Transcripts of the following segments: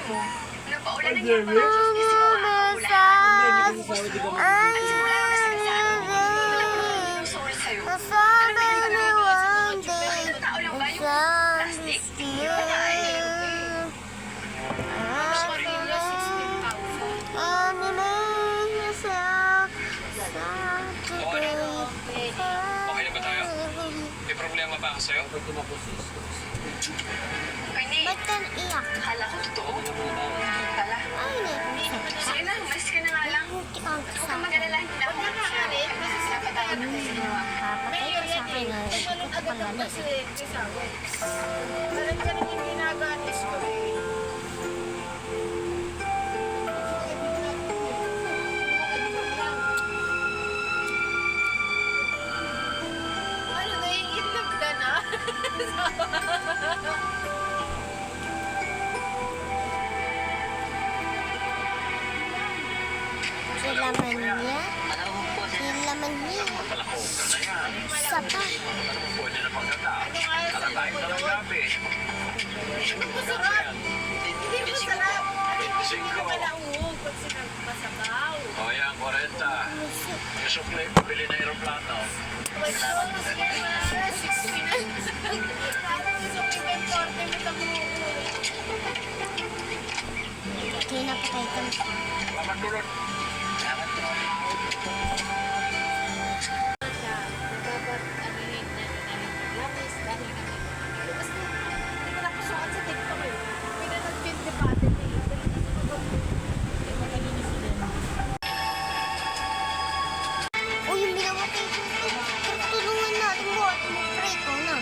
Alam mo, napaulan na niya ang mga Diyos ni sinuha ang ulan. At simula nung nasabi sa akin, wala ko naman ng sorry sa'yo. Ano ba yung tao lang ba yung plastic? Hindi ba na Okay na ba tayo? May problema ba ako sa'yo? Ernie, Ba't ka naiyak? akala ko totoo. Hindi pala. Ay, Sige na, umalis ka na nga lang. Huwag kang mag-alala, hindi na ako mag-alala. Napatawa na tayo sa ginawa. Papatay ka sa akin na ito ka pagalit. Alam ka nang yung ginaganis ko eh. Ano, naiitlog ka na? Sila man niya. Sila man niya. Isa pa. Pwede na pagkata. Alatayin na ng gabi. Masarap. Hindi masarap. Hindi naman nauhog pag sinagpasabaw. O yan, 40. Yung supply, pabili na aeroplano. Pwede ko, mas kaya 60 na. Parang yung sumibay 40 mo na Kinapatay ka. Laman dulot. O yung binabatay ko. Tulungan natin mo at mag-pray ko na.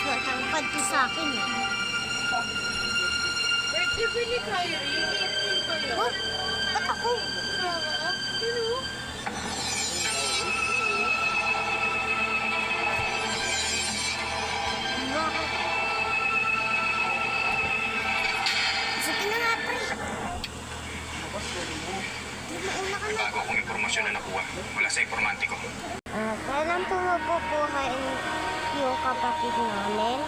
Matangkad ko sa akin eh. Birthday ba ni Kyrie? Oh, ba't ako? Sino? Bakit? Sige na nga, pre. Di mauna ka na. Bago akong impormasyon na nakuha mula sa informante ko. Kailan po mapupuhay yung kapatid namin?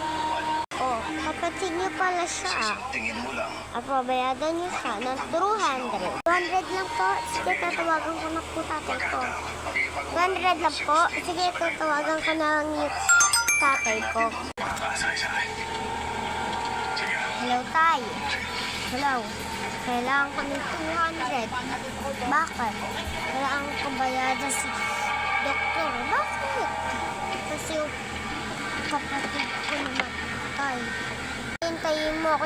Oh, kapatid niyo pala siya. Tingin mo lang. Pabayadan niyo siya ng 200. 200 lang po. Sige, tatawagan ko na po tatay ko. 200 lang po. Sige, tatawagan ko na yung tatay ko. Makakasakay sa akin. Sige. Hello, tay. Hello. Kailangan ko ng 200. Bakit? Kailangan ko bayadan si doktor. Bakit? Kasi yung kapatid ko namatay. Hintayin mo ako